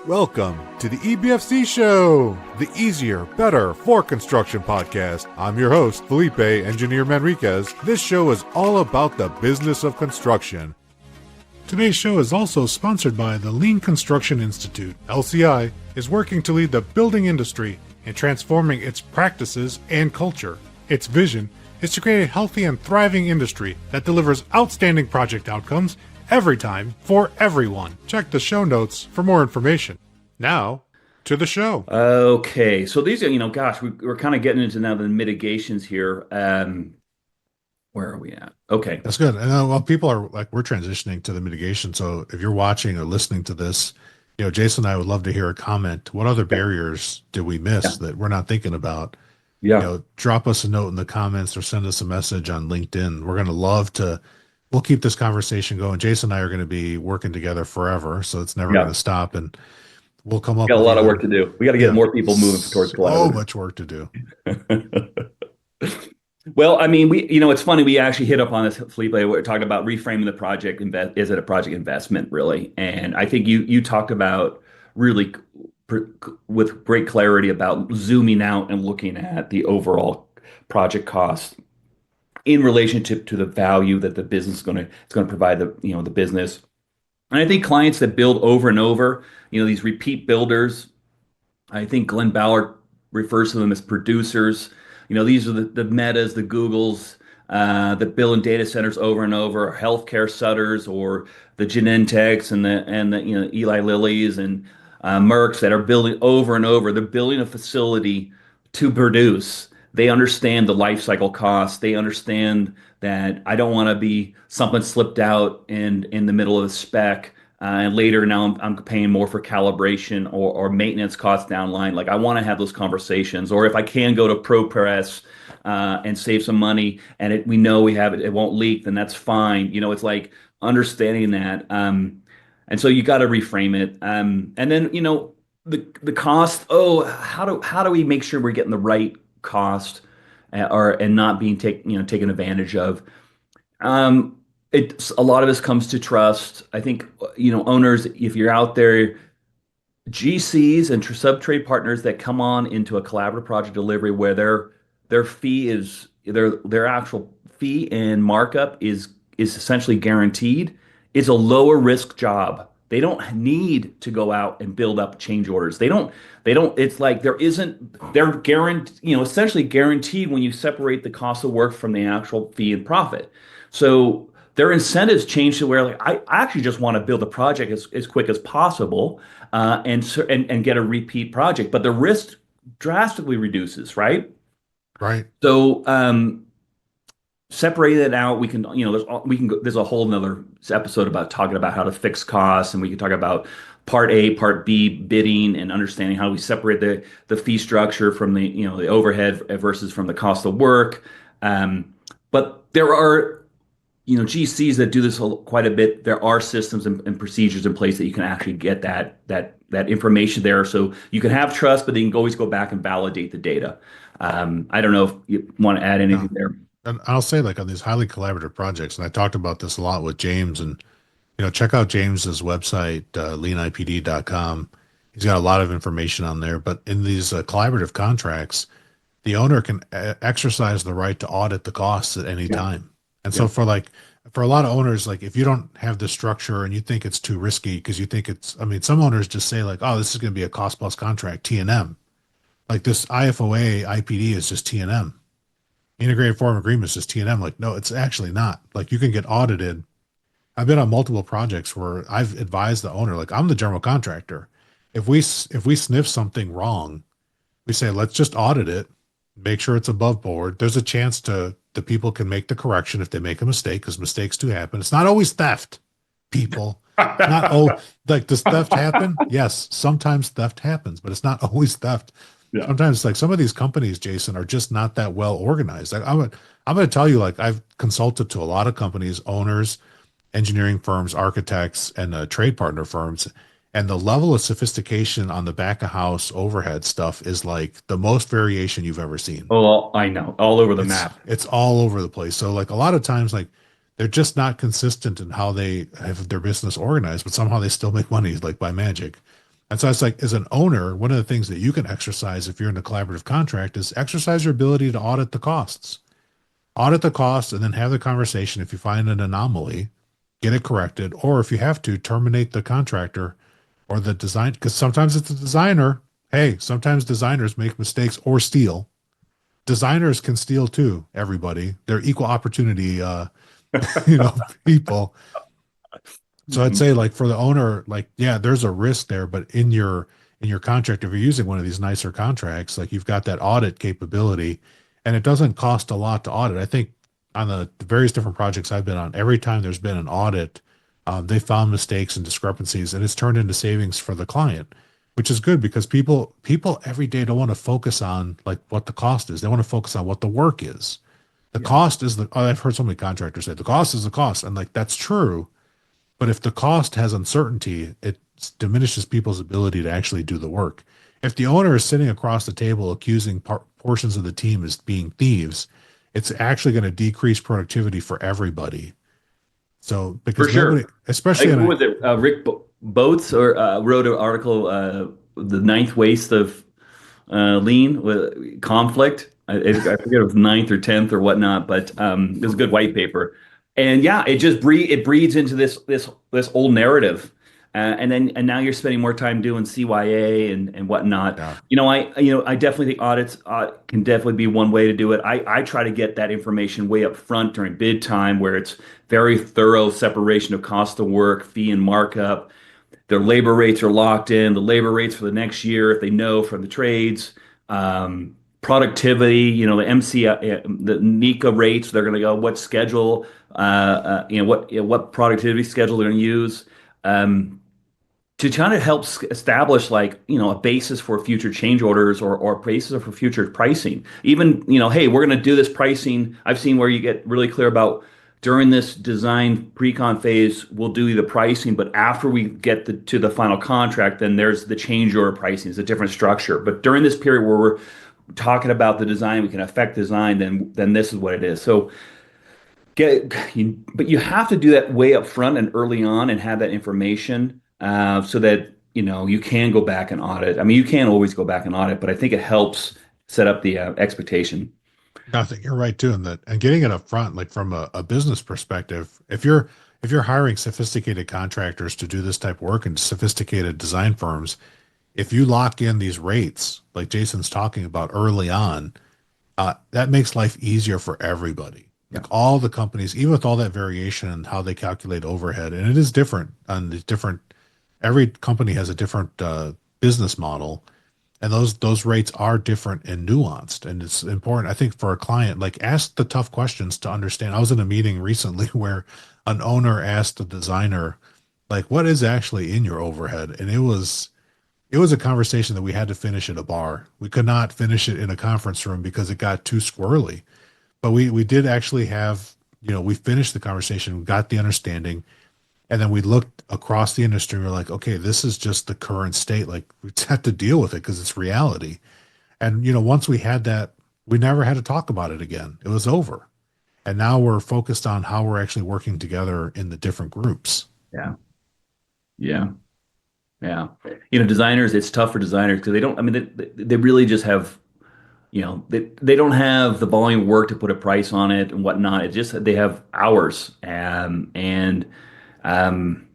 Welcome to the EBFC Show, the easier, better for construction podcast. I'm your host, Felipe Engineer-Manriquez. This show is all about the business of construction. Today's show is also sponsored by the Lean Construction Institute. LCI is working to lead the building industry in transforming its practices and culture. Its vision is to create a healthy and thriving industry that delivers outstanding project outcomes every time for everyone. Check the show notes for more information. Now, to the show. Okay, so these are, we're kind of getting into now the mitigations here. Where are we at? Okay. That's good. And well, people are like, we're transitioning to the mitigation. So if you're watching or listening to this, Jason and I would love to hear a comment. What other barriers did we miss that we're not thinking about? Yeah. Drop us a note in the comments or send us a message on LinkedIn. We're going to love to. We'll keep this conversation going. Jason and I are going to be working together forever, so it's never going to stop. And we'll come up. We got a lot of work to do. We got to get more people moving towards collaborative. So much work to do. Well, I mean, it's funny. We actually hit up on this, Felipe. We're talking about reframing the project. Is it a project investment, really? And I think you talked about really with great clarity about zooming out and looking at the overall project cost in relationship to the value that the business is going to provide the business. And I think clients that build over and over, these repeat builders, I think Glenn Ballard refers to them as producers. These are the Metas, the Googles, that build in data centers over and over, healthcare Sutters, or the Genentechs and the Eli Lillys and Mercks that are building over and over. They're building a facility to produce. They understand the life cycle costs. They understand that I don't want to be something slipped out in the middle of the spec. And later now I'm paying more for calibration or maintenance costs downline. Like I want to have those conversations. Or if I can go to ProPress and save some money and we know we have it, it won't leak, then that's fine. It's like understanding that. And so you got to reframe it. And then, the cost, how do we make sure we're getting the right cost and not being taken advantage of? A lot of this comes to trust. I think, owners, if you're out there, GCs and sub-trade partners that come on into a collaborative project delivery where their fee is their actual fee and markup is essentially guaranteed, is a lower risk job. They don't need to go out and build up change orders. It's like they're guaranteed, essentially guaranteed when you separate the cost of work from the actual fee and profit. So their incentives change to where, like, I actually just want to build a project as quick as possible and get a repeat project, but the risk drastically reduces, right? Right. So separate it out. We can, there's a whole nother episode about talking about how to fix costs, and we can talk about part A, part B bidding and understanding how we separate the fee structure from the overhead versus from the cost of work. But there are GCs that do this quite a bit. There are systems and procedures in place that you can actually get that information there, so you can have trust, but then you can always go back and validate the data. I don't know if you want to add anything there. And I'll say, like, on these highly collaborative projects, and I talked about this a lot with James, and check out James's website, leanipd.com. He's got a lot of information on there. But in these collaborative contracts, the owner can exercise the right to audit the costs at any time. And so for a lot of owners, like, if you don't have the structure and you think it's too risky because you think some owners just say, like, oh, this is going to be a cost plus contract, T&M. Like, this IFOA, IPD is just T&M. Integrated form agreement is just T&M. Like, no, it's actually not. Like, you can get audited. I've been on multiple projects where I've advised the owner, like, I'm the general contractor. If we sniff something wrong, we say, let's just audit it, make sure it's above board. There's a chance the people can make the correction if they make a mistake, because mistakes do happen. It's not always theft, people. Does theft happen? Yes, sometimes theft happens, but it's not always theft. Yeah. Sometimes, like, some of these companies, Jason, are just not that well organized. Like, I'm going to tell you, like, I've consulted to a lot of companies, owners, engineering firms, architects, and trade partner firms. And the level of sophistication on the back of house overhead stuff is like the most variation you've ever seen. Oh, I know. All over the map. It's all over the place. So, like, a lot of times, like, they're just not consistent in how they have their business organized, but somehow they still make money, like, by magic. And so it's like, as an owner, one of the things that you can exercise if you're in a collaborative contract is exercise your ability to audit the costs. Audit the costs and then have the conversation. If you find an anomaly, get it corrected. Or if you have to, terminate the contractor or the design, because sometimes it's the designer. Hey, sometimes designers make mistakes or steal. Designers can steal too, everybody. They're equal opportunity, you know, people. So I'd Mhm. say like for the owner, like, yeah, there's a risk there, but in your contract, if you're using one of these nicer contracts, like you've got that audit capability and it doesn't cost a lot to audit. I think on the various different projects I've been on, every time there's been an audit, they found mistakes and discrepancies and it's turned into savings for the client, which is good because people every day don't want to focus on like what the cost is. They want to focus on what the work is. The Yeah, cost is the, oh, I've heard so many contractors say the cost is the cost. And like, that's true, but if the cost has uncertainty, it diminishes people's ability to actually do the work. If the owner is sitting across the table accusing portions of the team as being thieves, it's actually going to decrease productivity for everybody. So, for because nobody, sure. especially Like, in who a, was it? Rick Boats or wrote an article, "The Ninth Waste of Lean with Conflict." I forget if it was ninth or tenth or whatnot, but it was a good white paper. And yeah, it breeds into this old narrative, and now you're spending more time doing CYA and whatnot. yeah, I definitely think audits can definitely be one way to do it. I try to get that information way up front during bid time, where it's very thorough separation of cost of work, fee and markup. Their labor rates are locked in, the labor rates for the next year, if they know from the trades. Productivity, the MC, the NICA rates, they're going to go what schedule, what productivity schedule they're going to use. Um, to try to help establish like a basis for future change orders or basis for future pricing, even hey, we're going to do this pricing. I've seen where you get really clear about during this design pre-con phase we'll do the pricing, but after we get to the final contract, then there's the change order pricing. It's a different structure, but during this period where we're talking about the design, we can affect design, then this is what it is. So but you have to do that way up front and early on and have that information so that you can go back and audit. I mean, you can't always go back and audit, but I think it helps set up the expectation. I think you're right too. And that, and getting it up front, like from a business perspective, if you're hiring sophisticated contractors to do this type of work and sophisticated design firms, if you lock in these rates, like Jason's talking about early on, that makes life easier for everybody. Yeah. Like all the companies, even with all that variation in how they calculate overhead, and it is different on the different, every company has a different business model, and those rates are different and nuanced. And it's important, I think, for a client, like ask the tough questions to understand. I was in a meeting recently where an owner asked a designer, like, what is actually in your overhead? And it was a conversation that we had to finish at a bar. We could not finish it in a conference room because it got too squirrely. But we did actually have, we finished the conversation, got the understanding, and then we looked across the industry and we're like, okay, this is just the current state. Like we just have to deal with it because it's reality. And once we had that, we never had to talk about it again. It was over. And now we're focused on how we're actually working together in the different groups. Yeah. Yeah. Yeah. Designers, it's tough for designers because they don't, I mean, they really just have, they don't have the volume of work to put a price on it and whatnot. It just, they have hours. And, um,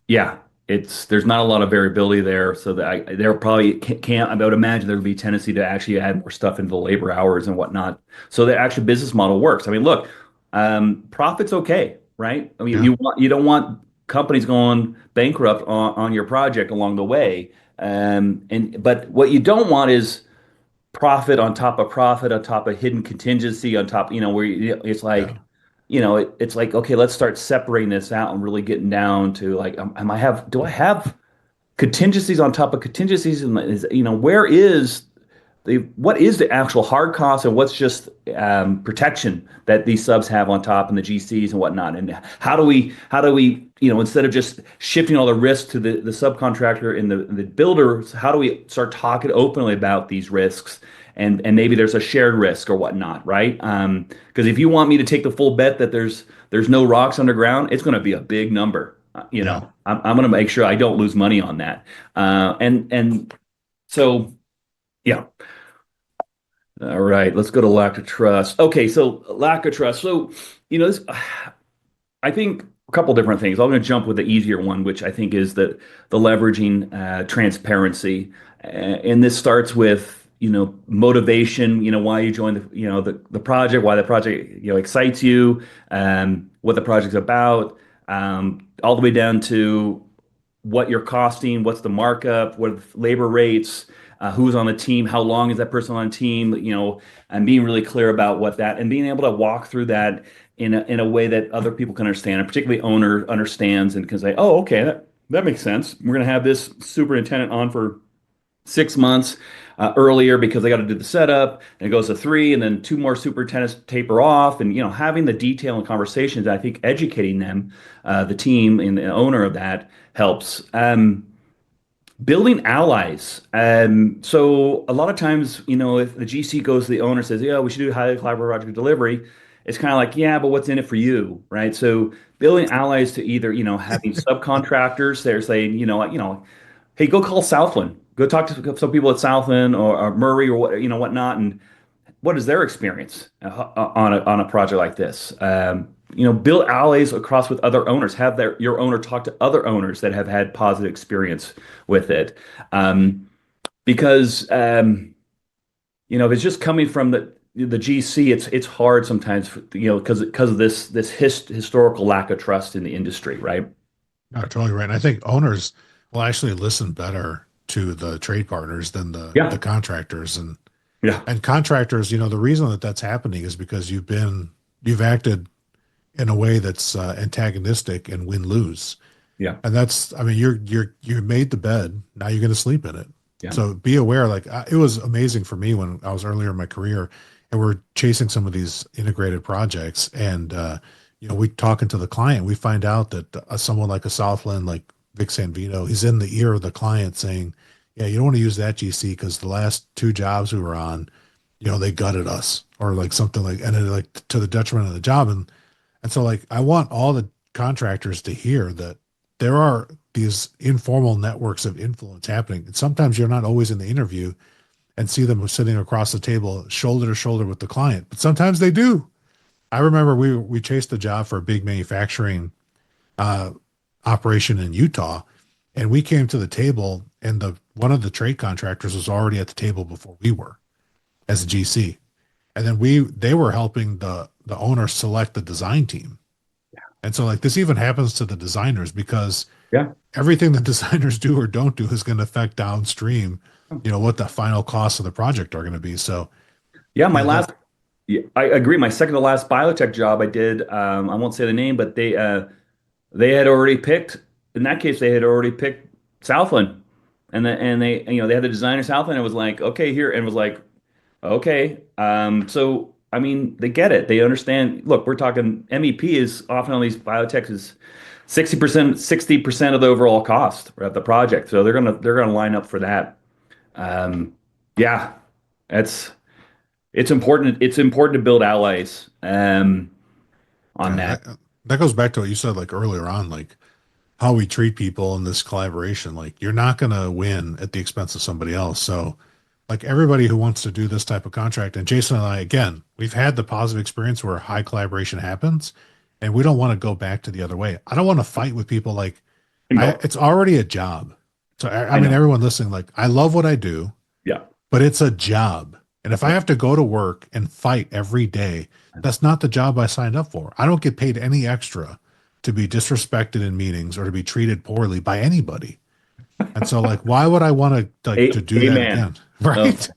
yeah, there's not a lot of variability there, so that there probably can't. I would imagine there would be a tendency to actually add more stuff into the labor hours and whatnot, so the actual business model works. I mean, look, profit's okay, right? I mean, Yeah. you don't want companies going bankrupt on your project along the way, but what you don't want is profit on top of hidden contingency on top, where it's Yeah. like, it's like, okay, let's start separating this out and really getting down to like, do I have contingencies on top of contingencies? And where is what is the actual hard cost and what's just protection that these subs have on top and the GCs and whatnot? And how do we, instead of just shifting all the risk to the subcontractor and the builders, how do we start talking openly about these risks? And maybe there's a shared risk or whatnot, right? Because if you want me to take the full bet that there's no rocks underground, it's going to be a big number. Yeah. I'm going to make sure I don't lose money on that. And so, yeah. All right, let's go to lack of trust. Okay, so lack of trust. So, this, I think a couple different things. I'm going to jump with the easier one, which I think is the leveraging transparency. And this starts with, motivation, why you joined the project, why the project, excites you, what the project's about, all the way down to what you're costing, what's the markup, what are the labor rates, who's on the team, how long is that person on the team, and being really clear about what that and being able to walk through that in a way that other people can understand, and particularly owner understands and can say, oh, okay, that makes sense. We're going to have this superintendent on for 6 months earlier because they got to do the setup, and it goes to three, and then two more superintendents taper off, and having the detail and conversations. I think educating them, the team and the owner of that helps. Building allies. So a lot of times, if the GC goes to the owner and says, yeah, we should do highly collaborative project delivery, it's kind of like, yeah, but what's in it for you, right? So building allies to either, having subcontractors, they're saying, hey, go call Southland. Go talk to some people at Southland or Murray or whatnot, and what is their experience on a project like this? Build allies across with other owners. Have your owner talk to other owners that have had positive experience with it, because if it's just coming from the GC, it's hard sometimes, because of this historical lack of trust in the industry, right? No, totally right. And I think owners will actually listen better to the trade partners than the Yeah, contractors. yeah, And contractors, the reason that that's happening is because you've acted in a way that's antagonistic and win-lose. yeah, And that's, I mean, you made the bed. Now you're going to sleep in it. yeah, So be aware. Like it was amazing for me when I was earlier in my career, and we're chasing some of these integrated projects, and we talking to the client, we find out that someone like a Southland, like Vic Sanvino, he's in the ear of the client saying, "Yeah, you don't want to use that GC because the last two jobs we were on, they gutted us, or like something like, and it like to the detriment of the job." And so like I want all the contractors to hear that there are these informal networks of influence happening. And sometimes you're not always in the interview and see them sitting across the table, shoulder to shoulder with the client, but sometimes they do. I remember we chased a job for a big manufacturing uh, operation in Utah, and we came to the table, and the one of the trade contractors was already at the table before we were as a GC, and then they were helping the owner select the design team. And so like this even happens to the designers because yeah. everything the designers do or don't do is going to affect downstream, what the final costs of the project are going to be. So, Yeah, you my know, that, last, yeah, I agree. My second to last biotech job I did, I won't say the name, but they had already picked, in that case, they had already picked Southland. And they, they had the designer Southland. It was like, okay, here, and it was like, okay. So, I mean, they get it. They understand. Look, we're talking MEP is often on these biotechs is 60% of the overall cost of the project. So they're gonna line up for that. Um, yeah, that's it's important to build allies on yeah, that. that goes back to what you said like earlier on, like how we treat people in this collaboration. Like you're not going to win at the expense of somebody else. So like everybody who wants to do this type of contract, and Jason and I, again, we've had the positive experience where high collaboration happens, and we don't want to go back to the other way. I don't want to fight with people like No, it's already a job. So I I mean, know. everyone listening, like I love what I do, Yeah, but it's a job. And if I yeah. have to go to work and fight every day, that's not the job I signed up for. I don't get paid any extra to be disrespected in meetings or to be treated poorly by anybody. And so like why would I want to like to do that Amen. again? Oh, Right?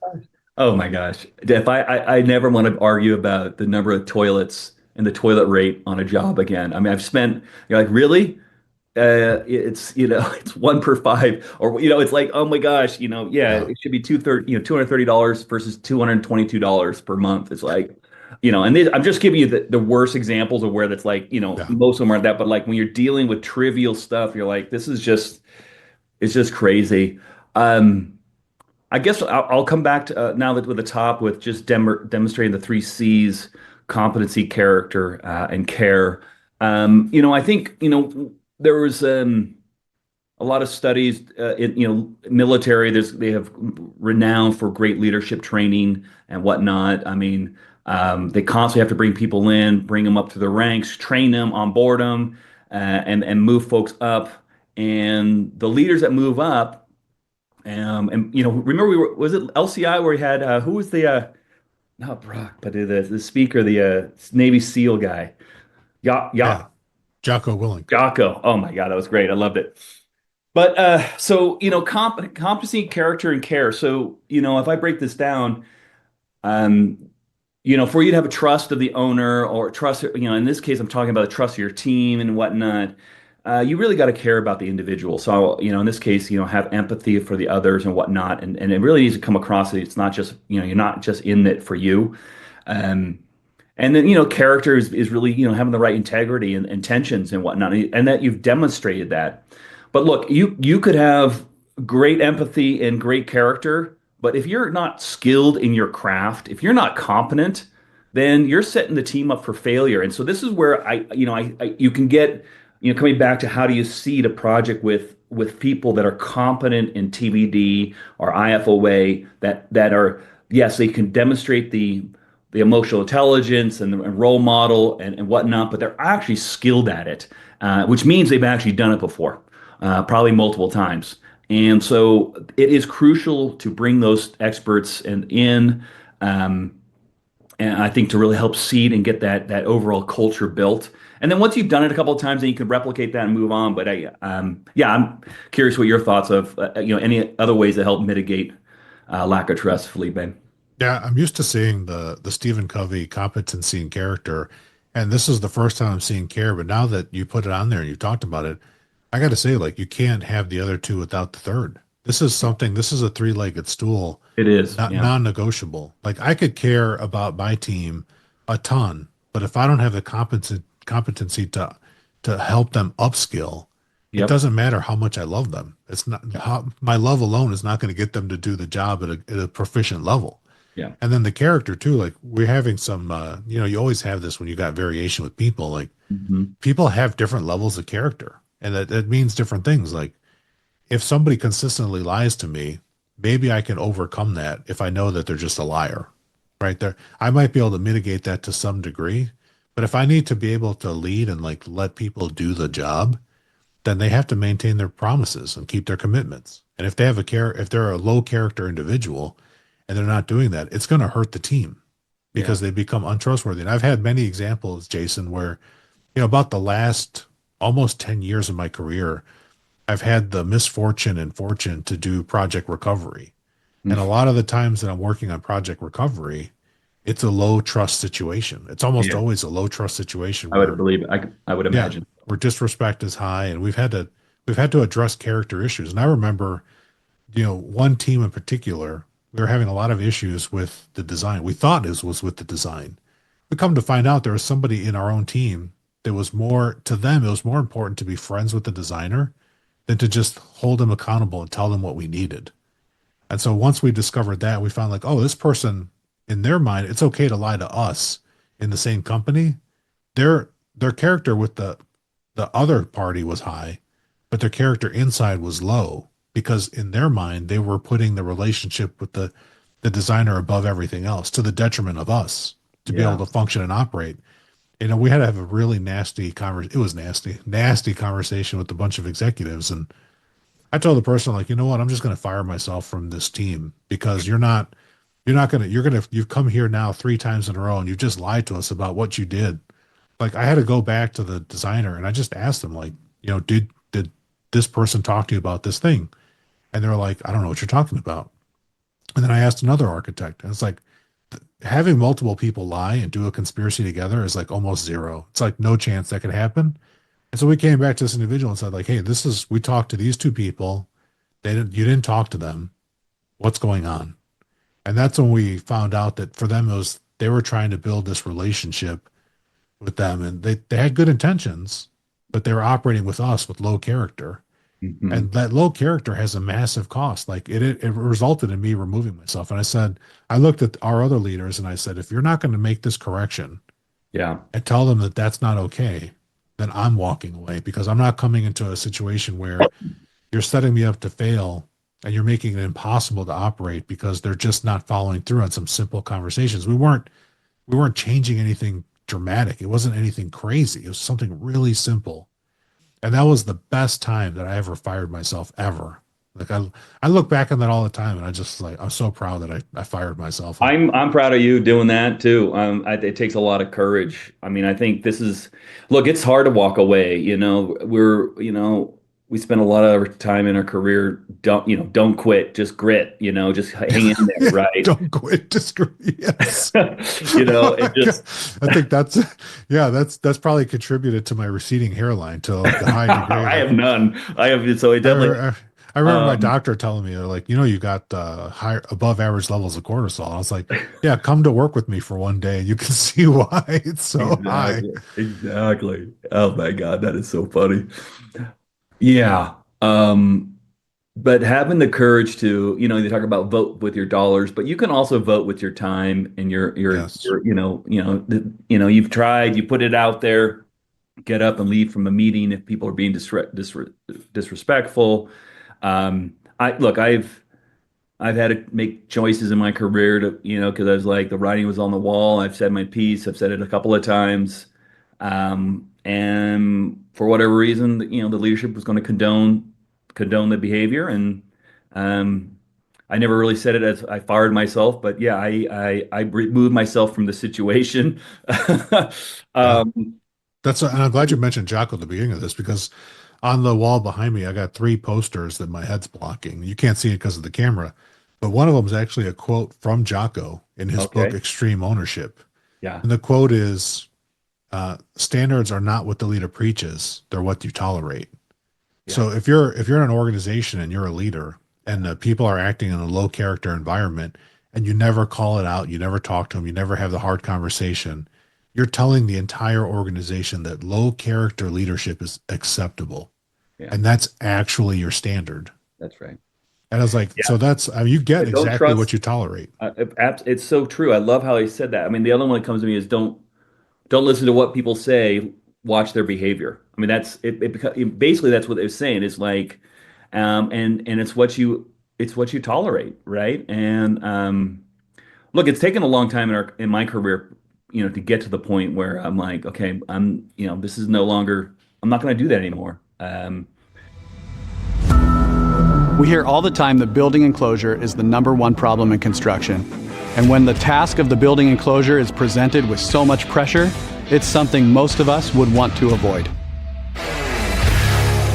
oh my gosh. If I never want to argue about the number of toilets and the toilet rate on a job again. I mean, I've spent, you're like, really? It's it's one per five, or it's like, oh my gosh, yeah, Yeah. it should be $230 versus $222 per month. It's like, and I'm just giving you the worst examples of where that's like, Yeah. most of them are that, but like when you're dealing with trivial stuff, you're like, this is just it's just crazy. Um, I guess I'll come back to now that with the top with just demonstrating the three C's: competency, character, and care. I think there was a lot of studies in military. They have renowned for great leadership training and whatnot. I mean, they constantly have to bring people in, bring them up to the ranks, train them, onboard them, and move folks up. And the leaders that move up, and remember was it LCI where we had who was the not Brock, but the speaker, the Navy SEAL guy, Yeah, Jocko Willing. Jocko. Oh my God, that was great. I loved it. But so competency, character, and care. So if I break this down, um, for you to have a trust of the owner or trust, in this case, I'm talking about the trust of your team and whatnot. You really got to care about the individual. So in this case, have empathy for the others and whatnot, and it really needs to come across that it's not just you're not just in it for you. Um, and then, character is really, having the right integrity and intentions and whatnot, and that you've demonstrated that. But look, you could have great empathy and great character, but if you're not skilled in your craft, if you're not competent, then you're setting the team up for failure. And so this is where you can get, coming back to how do you seed a project with people that are competent in TBD or IFOA that are, yes, they can demonstrate the emotional intelligence and role model and whatnot, but they're actually skilled at it, which means they've actually done it before, probably multiple times. And so it is crucial to bring those experts in, um, and I think to really help seed and get that overall culture built. And then once you've done it a couple of times, then you can replicate that and move on. But yeah, I'm curious what your thoughts of any other ways to help mitigate lack of trust, Felipe. Yeah, I'm used to seeing the Stephen Covey competency and character, and this is the first time I'm seeing care. But now that you put it on there and you talked about it, I got to say, like, you can't have the other two without the third. This is something. This is a three-legged stool, It is, not yeah, non-negotiable. Like, I could care about my team a ton, but if I don't have the competency to help them upskill, it yep, doesn't matter how much I love them. It's not how my love alone is not going to get them to do the job at a proficient level. yeah, And then the character too, like we're having some, you always have this when you got variation with people. Like hmm, people have different levels of character, and that means different things. Like if somebody consistently lies to me, maybe I can overcome that if I know that they're just a liar, right there. I might be able to mitigate that to some degree, but if I need to be able to lead and like let people do the job, then they have to maintain their promises and keep their commitments. And if they have if they're a low character individual and they're not doing that, it's going to hurt the team yeah, because they become untrustworthy. And I've had many examples, Jason, where, about the last almost 10 years of my career, I've had the misfortune and fortune to do project recovery. And a mm, lot of the times that I'm working on project recovery, it's a low trust situation. It's almost yeah. always a low trust situation I would where, believe I would yeah, imagine. where disrespect is high, and we've had to address character issues. And I remember, one team in particular, we were having a lot of issues with the design. We thought it was with the design. We come to find out there was somebody in our own team that was more to them. It was more important to be friends with the designer than to just hold them accountable and tell them what we needed. And so once we discovered that, we found like, oh, this person in their mind, it's okay to lie to us in the same company. Their character with the other party was high, but their character inside was low because in their mind they were putting the relationship with the designer above everything else to the detriment of us to be able Yeah, to function and operate. We had to have a really nasty conversation. It was nasty conversation with a bunch of executives. And I told the person, like, you know what, I'm just going to fire myself from this team because you've come here now 3 times in a row and you've just lied to us about what you did. Like I had to go back to the designer and I just asked them, like, did this person talk to you about this thing? And they're like, I don't know what you're talking about. And then I asked another architect, and it's like having multiple people lie and do a conspiracy together is like almost zero. It's like no chance that could happen. And so we came back to this individual and said, like, hey, we talked to these two people. You didn't talk to them. What's going on? And that's when we found out that for them, they were trying to build this relationship with them and they had good intentions, but they were operating with us with low character. hmm, And that low character has a massive cost. Like it resulted in me removing myself. And I said, I looked at our other leaders and I said, if you're not going to make this correction yeah, and tell them that that's not okay, then I'm walking away, because I'm not coming into a situation where you're setting me up to fail and you're making it impossible to operate because they're just not following through on some simple conversations. We weren't changing anything dramatic. It wasn't anything crazy. It was something really simple. And that was the best time that I ever fired myself ever. Like I look back on that all the time, and I just like, I'm so proud that I fired myself. I'm proud of you doing that too. It takes a lot of courage. I mean, I think look, it's hard to walk away. We spend a lot of our time in our career. Don't quit, just grit. Just hang in there, Yeah, right? don't quit. Just yes. It just. I think that's probably contributed to my receding hairline to like a high degree. I have none. I have so it definitely. I remember my doctor telling me, they're like, you got high above average levels of cortisol. I was like, yeah, come to work with me for one day. You can see why it's so high. Exactly. Oh my God, that is so funny. Yeah. But having the courage to, they talk about vote with your dollars, but you can also vote with your time and Yes. you've tried, you put it out there, get up and leave from a meeting if people are being disrespectful. I've had to make choices in my career to, because I was like, the writing was on the wall. I've said my piece. I've said it a couple of times. And for whatever reason, the leadership was going to condone the behavior. And I never really said it as I fired myself, but yeah, I removed myself from the situation. Yeah. Um, And I'm glad you mentioned Jocko at the beginning of this, because on the wall behind me, I got 3 posters that my head's blocking. You can't see it because of the camera, but one of them is actually a quote from Jocko in his book, okay. Extreme Ownership. Yeah. And the quote is, standards are not what the leader preaches. They're what you tolerate. Yeah. So if you're in an organization and you're a leader, and the people are acting in a low character environment, and you never call it out, you never talk to them, you never have the hard conversation, you're telling the entire organization that low character leadership is acceptable. Yeah. And that's actually your standard. That's right. And I was like, Yeah. so you get Don't exactly what trust. you tolerate. It's so true. I love how he said that. I mean, the other one that comes to me is don't listen to what people say. Watch their behavior. I mean, that's it. Basically, that's what they're saying. Is like, and it's what you tolerate, right? And look, it's taken a long time in my career, to get to the point where I'm like, okay, this is no longer. I'm not going to do that anymore. We hear all the time that building enclosure is the #1 problem in construction. And when the task of the building enclosure is presented with so much pressure, it's something most of us would want to avoid.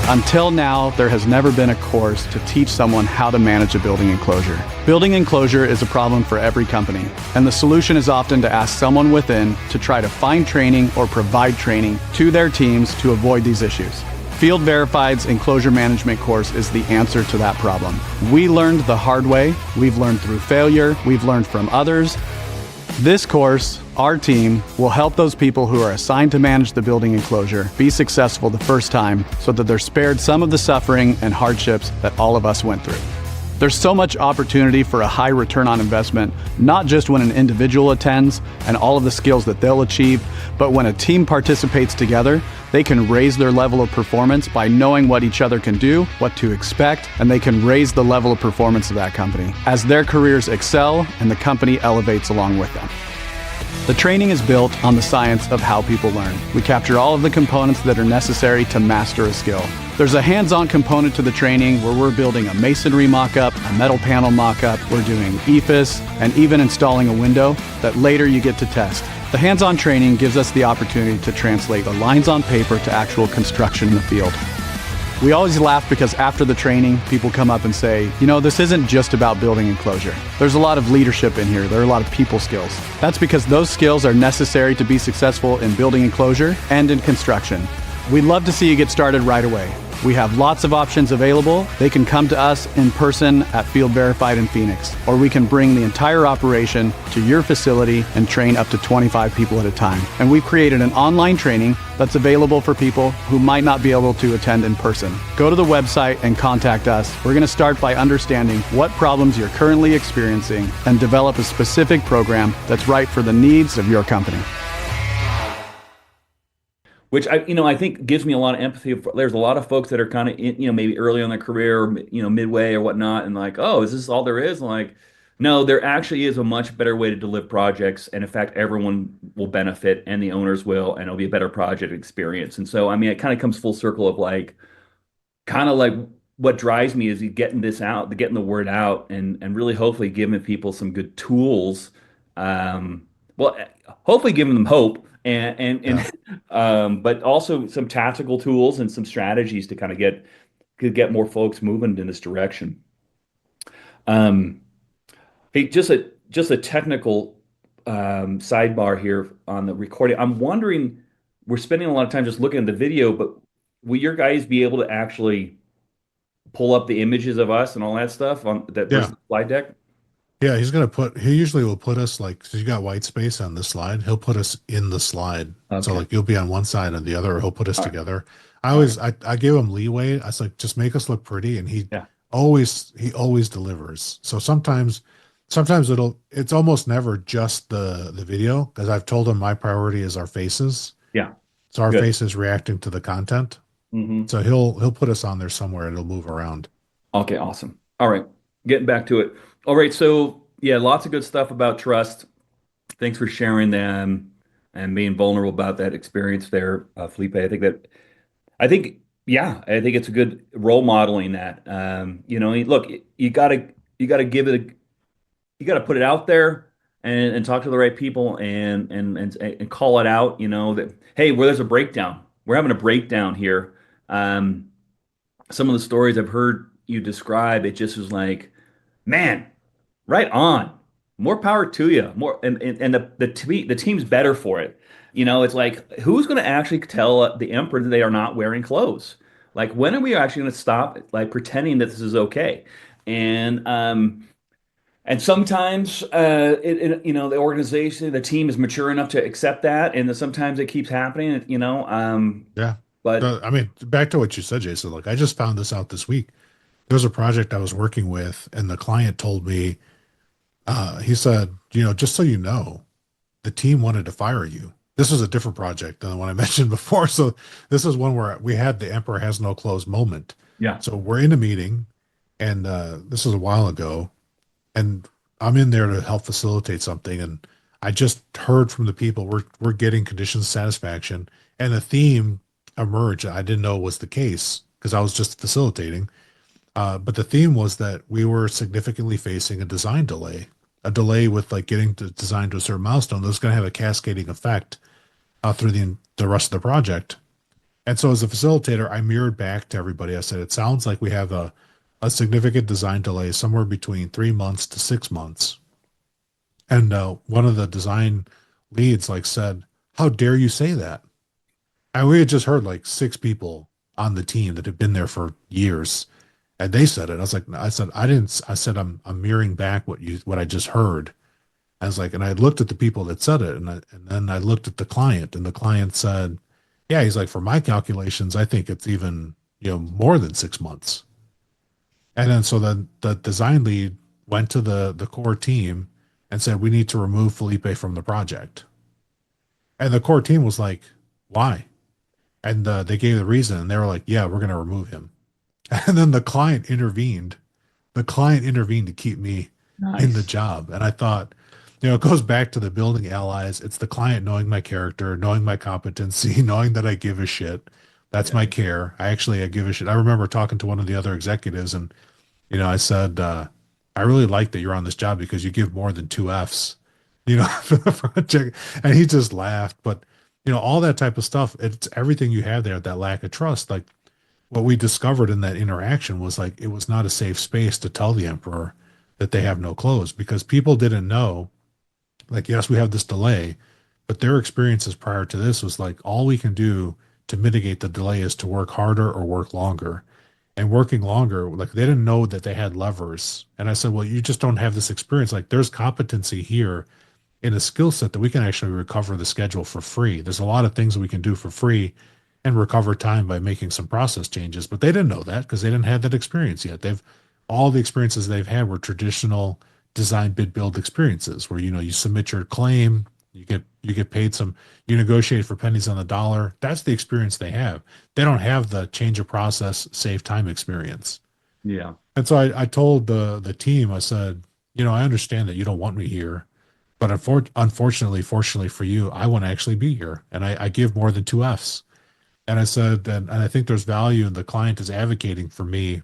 Until now, there has never been a course to teach someone how to manage a building enclosure. Building enclosure is a problem for every company, and the solution is often to ask someone within to try to find training or provide training to their teams to avoid these issues. Field Verified's Enclosure Management course is the answer to that problem. We learned the hard way, we've learned through failure, we've learned from others. This course, our team, will help those people who are assigned to manage the building enclosure be successful the first time so that they're spared some of the suffering and hardships that all of us went through. There's so much opportunity for a high return on investment, not just when an individual attends and all of the skills that they'll achieve, but when a team participates together, they can raise their level of performance by knowing what each other can do, what to expect, and they can raise the level of performance of that company as their careers excel and the company elevates along with them. The training is built on the science of how people learn. We capture all of the components that are necessary to master a skill. There's a hands-on component to the training where we're building a masonry mock-up, a metal panel mock-up, we're doing EFIS, and even installing a window that later you get to test. The hands-on training gives us the opportunity to translate the lines on paper to actual construction in the field. We always laugh because after the training, people come up and say, this isn't just about building enclosure. There's a lot of leadership in here. There are a lot of people skills. That's because those skills are necessary to be successful in building enclosure and in construction. We'd love to see you get started right away. We have lots of options available. They can come to us in person at Field Verified in Phoenix, or we can bring the entire operation to your facility and train up to 25 people at a time. And we've created an online training that's available for people who might not be able to attend in person. Go to the website and contact us. We're going to start by understanding what problems you're currently experiencing and develop a specific program that's right for the needs of your company. which I think gives me a lot of empathy. There's a lot of folks that are kind of maybe early on their career, or midway or whatnot, and like, oh, is this all there is? And like, no, there actually is a much better way to deliver projects, and in fact, everyone will benefit, and the owners will, and it'll be a better project experience. And so, I mean, it kind of comes full circle of like, kind of like what drives me is getting this out, getting the word out, and really hopefully giving people some good tools. Well, hopefully giving them hope Yeah. but also some tactical tools and some strategies to kind of get more folks moving in this direction. Um, Hey, just a technical sidebar here on the recording. I'm wondering, we're spending a lot of time just looking at the video, but will your guys be able to actually pull up the images of us and all that stuff on that Yeah. versus slide deck? Yeah, he usually will put us like, so you got white space on this slide, he'll put us in the slide. So Okay. like you'll be on one side and the other, or he'll put us All right. together. All right. I give him leeway. I was like, just make us look pretty. And Yeah. he always delivers. So sometimes it's almost never just the video, because I've told him my priority is our faces. Yeah. So our Good. faces reacting to the content. Hmm. So he'll put us on there somewhere and it'll move around. Okay. Awesome. All right. Getting back to it. All right. So yeah, lots of good stuff about trust. Thanks for sharing them and being vulnerable about that experience there, Felipe. I think it's a good role modeling that. Look, you gotta give it, you gotta put it out there and talk to the right people and call it out. That hey, where there's a breakdown, we're having a breakdown here. Um, some of the stories I've heard you describe, it just was like, man, right on. More power to you. More and the team's better for it. It's like who's going to actually tell the emperor that they are not wearing clothes? Like when are we actually going to stop like pretending that this is okay? And and sometimes the organization, the team is mature enough to accept that, and then sometimes it keeps happening. Yeah. But I mean, back to what you said, Jason, like I just found this out this week. There was a project I was working with, and the client told me, he said, just so you know, the team wanted to fire you. This was a different project than the one I mentioned before. So this is one where we had the emperor has no clothes moment. yeah, So we're in a meeting, and this was a while ago, and I'm in there to help facilitate something, and I just heard from the people we're getting conditions of satisfaction, and a theme emerged. I didn't know was the case because I was just facilitating. But the theme was that we were significantly facing a design delay, a delay with like getting the design to a certain milestone that was going to have a cascading effect through the rest of the project. And so as a facilitator, I mirrored back to everybody. I said, it sounds like we have a significant design delay somewhere between 3 months to 6 months. And one of the design leads like said, how dare you say that? And we had just heard like six people on the team that had been there for years. And they said it. I said, I didn't, I said, I'm mirroring back what I just heard. I was like, and I looked at the people that said it, and then I looked at the client, and the client said, yeah, he's like, for my calculations, I think it's even, more than 6 months. And then so then the design lead went to the core team and said, we need to remove Felipe from the project. And the core team was like, why? And they gave the reason, and they were like, yeah, we're going to remove him. And then the client intervened. The client intervened to keep me in the nice. job. And I thought, it goes back to the building allies. It's the client knowing my character, knowing my competency, knowing that I give a shit. That's Yeah, my care. I give a shit. I remember talking to one of the other executives, and I said, I really like that you're on this job because you give more than two F's, for the project. And he just laughed. But, all that type of stuff, it's everything you have there, that lack of trust. Like what we discovered in that interaction was like, it was not a safe space to tell the emperor that they have no clothes because people didn't know, like, yes, we have this delay, but their experiences prior to this was like, all we can do to mitigate the delay is to work harder or work longer. And working longer, like they didn't know that they had levers. And I said, well, you just don't have this experience. Like there's competency here in a skill set that we can actually recover the schedule for free. There's a lot of things that we can do for free and recover time by making some process changes. But they didn't know that because they didn't have that experience yet. All the experiences they've had were traditional design bid build experiences where you submit your claim, you get You get paid some, you negotiate for pennies on the dollar. That's the experience they have. They don't have the change of process, save time experience. Yeah. And so I told the team, I said, I understand that you don't want me here, but unfortunately, fortunately for you, I want to actually be here. And I give more than two Fs. And I said that, and I think there's value in the client is advocating for me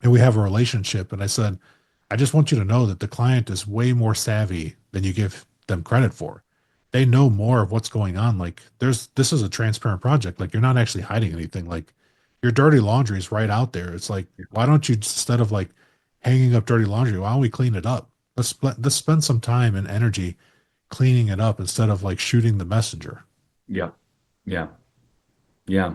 and we have a relationship. And I said, I just want you to know that the client is way more savvy than you give them credit for. They know more of what's going on. Like this is a transparent project. Like you're not actually hiding anything. Like your dirty laundry is right out there. It's like, why don't you, instead of like hanging up dirty laundry, why don't we clean it up? Let's spend some time and energy cleaning it up instead of like shooting the messenger. Yeah. Yeah. Yeah.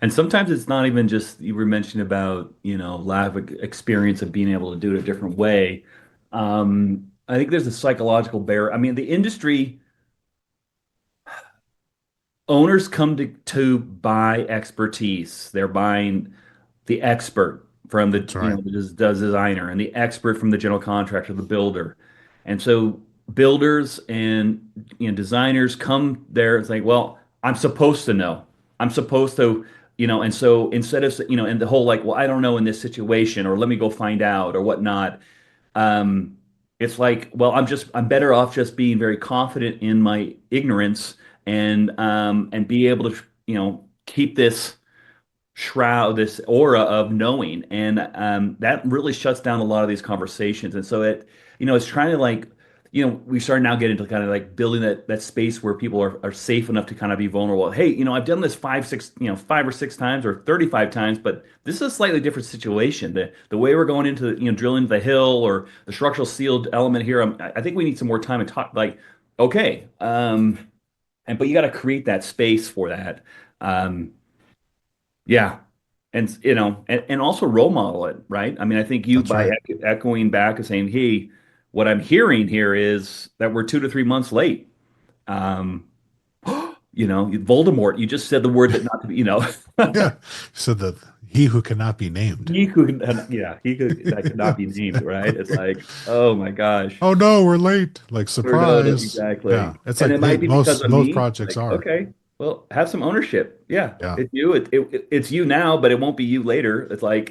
And sometimes it's not even just you were mentioning about, lack of experience of being able to do it a different way. I think there's a psychological barrier. I mean, the industry owners come to buy expertise. They're buying the expert from That's right. the designer and the expert from the general contractor, the builder. And so builders and designers come there and say, well, I'm supposed to know. I'm supposed to, and so instead of, and the whole like, well, I don't know in this situation, or let me go find out or whatnot. Um, it's like, well, I'm better off just being very confident in my ignorance and be able to, keep this shroud, this aura of knowing, and that really shuts down a lot of these conversations. And so it's trying to like, we start now getting into kind of like building that space where people are safe enough to kind of be vulnerable. Hey, I've done this five or six times or 35 times, but this is a slightly different situation. The way we're going into drilling the hill or the structural sealed element here, I think we need some more time to talk. Like, okay, but you got to create that space for that. Um, yeah. And and also role model it, right? I mean, I think you That's by right. echoing back and saying, "Hey, what I'm hearing here is that we're 2 to 3 months late." Um, Voldemort, you just said the word that not to be, Yeah. So he who cannot be named. he could, he could that could not be named, right? It's like, oh my gosh, Oh no, we're late. Like we're done. surprise. Exactly. Yeah. It's And like it might be because of most me. projects Like, are. okay, well, have some ownership. Yeah, Yeah. it's you. It's you now, but it won't be you later. It's like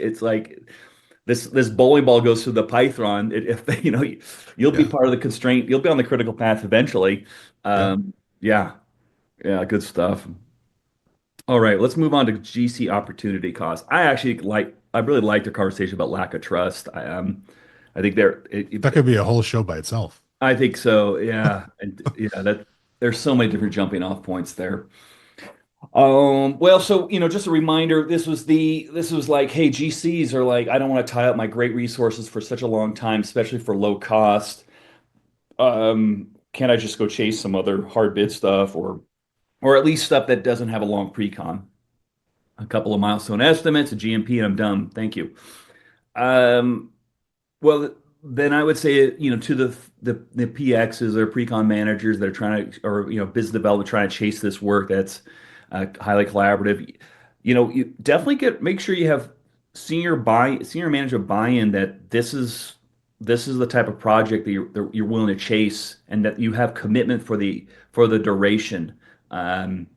this bowling ball goes through the python. If you'll be Yeah. part of the constraint. You'll be on the critical path eventually. Yeah. Yeah, yeah, good stuff. All right, let's move on to GC opportunity cost. I really like the conversation about lack of trust. I think That could be a whole show by itself. I think so. Yeah, and yeah, that there's so many different jumping off points there. Well, so just a reminder, this was like, hey, GCs are like, I don't want to tie up my great resources for such a long time, especially for low cost. Can't I just go chase some other hard bid stuff or at least stuff that doesn't have a long pre-con? A couple of milestone estimates, a GMP, and I'm done. Thank you. Um, well, then I would say, to the PXs or pre-con managers that are trying to, or business development trying to chase this work that's highly collaborative. You definitely make sure you have senior manager buy-in that this is the type of project that you're willing to chase, and that you have commitment for the duration. Um,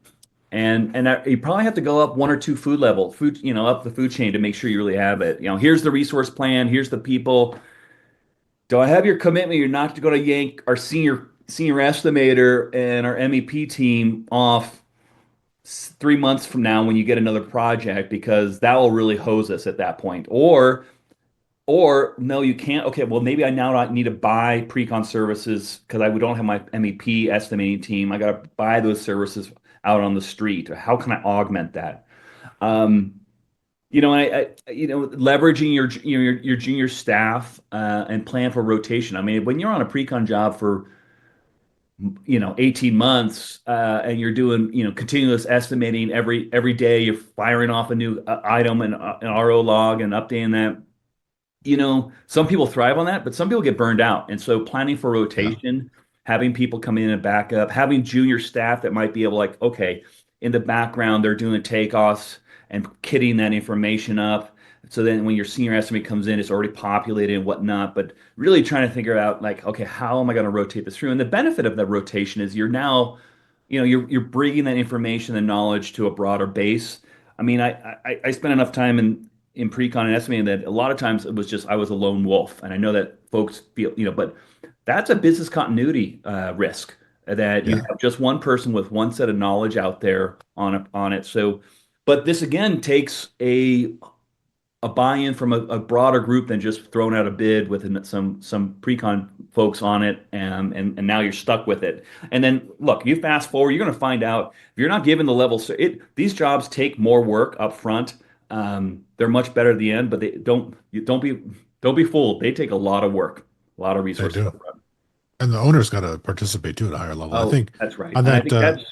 and you probably have to go up one or two up the food chain to make sure you really have it. Here's the resource plan. Here's the people. Do I have your commitment? You're not going to yank our senior estimator and our MEP team off 3 months from now when you get another project, because that will really hose us at that point. Or no, you can't. Okay, well maybe I now need to buy pre-con services because I don't have my MEP estimating team. I got to buy those services out on the street. How can I augment that? Um, leveraging your junior staff and plan for rotation. I mean, when you're on a pre-con job for 18 months and you're doing continuous estimating every day, you're firing off a new item and an RO log and updating that. Some people thrive on that, but some people get burned out. And so planning for Yeah. rotation, having people come in and back up, having junior staff that might be able, like, okay, in the background, they're doing takeoffs and kitting that information up. So then when your senior estimate comes in, it's already populated and whatnot, but really trying to figure out like, okay, how am I going to rotate this through? And the benefit of that rotation is you're now, you're bringing that information and knowledge to a broader base. I mean, I spent enough time in pre-con and estimating that a lot of times it was just I was a lone wolf, and I know that folks feel, but that's a business continuity risk that you Yeah. have just one person with one set of knowledge out there on it. So, but this again takes a buy-in from a broader group than just throwing out a bid with some pre-con folks on it, and now you're stuck with it. And then look, you fast forward, you're going to find out if you're not given the level. So these jobs take more work up front. They're much better at the end, but don't be fooled. They take a lot of work, a lot of They resources up do. front. And the owner's got to participate too at a higher level. I Oh, think that's right. on And I that, think that's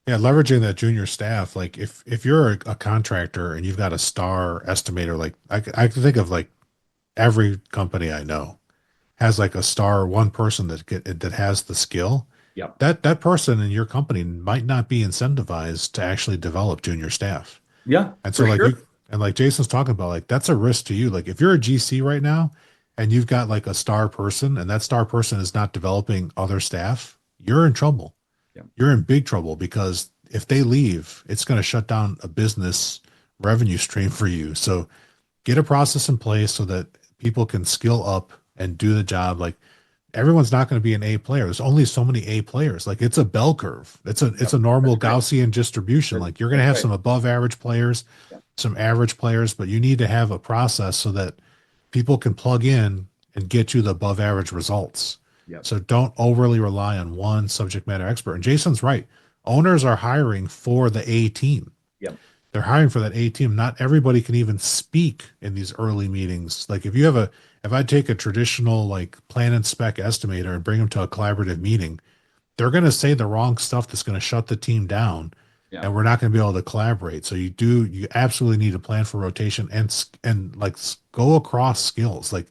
yeah, leveraging that junior staff, like if you're a contractor and you've got a star estimator, like I can think of like every company I know has like a star one person that has the skill. yeah, That person in your company might not be incentivized to actually develop junior staff. yeah, And so for like sure. you and like Jason's talking about, like that's a risk to you. Like if you're a GC right now and you've got like a star person and that star person is not developing other staff, you're in trouble. Yeah, You're in big trouble because if they leave, it's going to shut down a business revenue stream for you. So get a process in place so that people can skill up and do the job. Like everyone's not going to be an A player. There's only so many A players. Like it's a bell curve. It's yep, a normal that's right. Gaussian distribution. Like you're going to That's have right. some above average players, Yeah, some average players, but you need to have a process so that people can plug in and get you the above average results. yep, So don't overly rely on one subject matter expert. And Jason's right. Owners are hiring for the A team. yep, They're hiring for that A team. Not everybody can even speak in these early meetings. Like if I take a traditional like plan and spec estimator and bring them to a collaborative meeting, they're going to say the wrong stuff that's going to shut the team down, yeah, and we're not going to be able to collaborate. So you absolutely need a plan for rotation and like go across skills. Like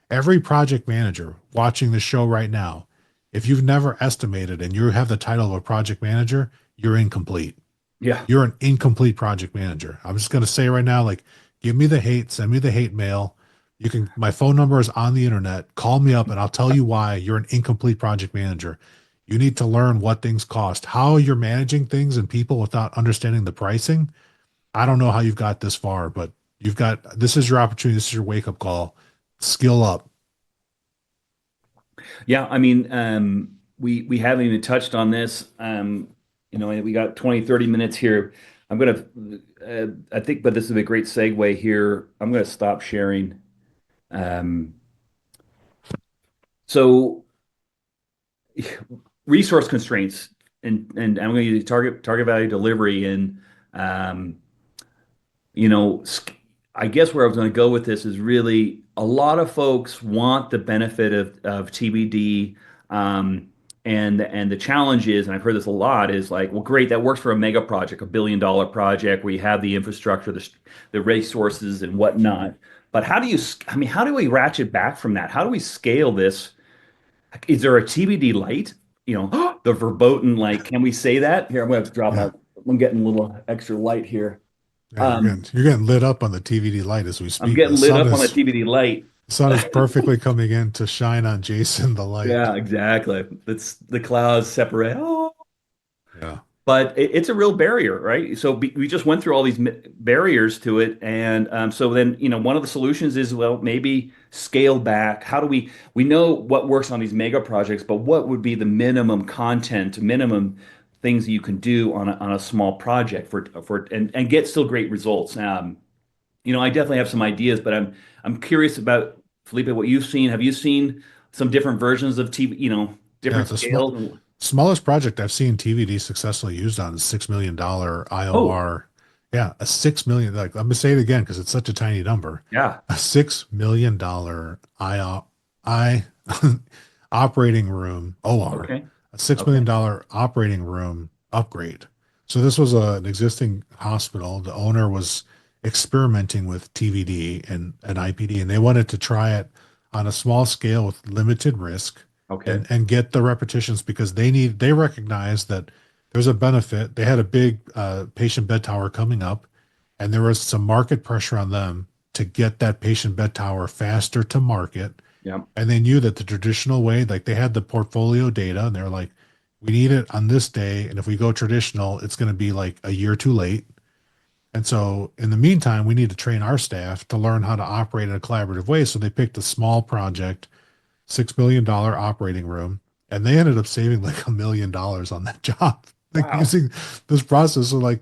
every project manager watching the show right now, if you've never estimated and you have the title of a project manager, you're incomplete. yeah. You're an incomplete project manager. I'm just going to say right now, like, give me the hate, send me the hate mail. My phone number is on the internet. Call me up and I'll tell you why you're an incomplete project manager. You need to learn what things cost, how you're managing things and people without understanding the pricing. I don't know how you've got this far, but this is your opportunity. This is your wake up call. Skill up. Yeah, I mean, we haven't even touched on this. We got 20, 30 minutes here. I think, but this is a great segue here. I'm gonna stop sharing. Um, so resource constraints, and I'm gonna use target value delivery, and um, you know, I guess where I was going to go with this is really a lot of folks want the benefit of TBD. And the challenge is, and I've heard this a lot, is like, well, great, that works for a mega project, $1 billion project where you have the infrastructure, the resources and whatnot. But I mean, how do we ratchet back from that? How do we scale this? Is there a TBD light? The verboten, like, can we say that? Here, I'm going to have to drop Yeah. my, I'm getting a little extra light here. Yeah, you're getting lit up on the TVD light as we I'm speak. getting lit up on the TBD light. The sun is perfectly coming in to shine on Jason the light. Yeah, exactly. It's the clouds separate. Oh, Yeah. but it's a real barrier, right? So we just went through all these barriers to it, and so then one of the solutions is, well, maybe scale back. How do we know what works on these mega projects, but what would be the minimum content, minimum things you can do on a small project and get still great results. I definitely have some ideas, but I'm curious about Felipe, what you've seen. Have you seen some different versions of TV, Yeah, different it's a scales? smallest project I've seen TVD successfully used on is $6 million Oh, IOR. Yeah, a 6 million. Like, let me say it again because it's such a tiny number. yeah. A $6 million I operating room OR, Okay. a $6 Okay. million operating room upgrade. So this was an existing hospital. The owner was experimenting with TVD and IPD, and they wanted to try it on a small scale with limited risk Okay. and get the repetitions because they recognize that there's a benefit. They had a big patient bed tower coming up, and there was some market pressure on them to get that patient bed tower faster to market. Yeah. And they knew that the traditional way, like they had the portfolio data and they're like, we need it on this day. And if we go traditional, it's going to be like a year too late. And so in the meantime, we need to train our staff to learn how to operate in a collaborative way. So they picked a small project, $6 million operating room, and they ended up saving like $1 million on that job. Like Wow. using this process. So like,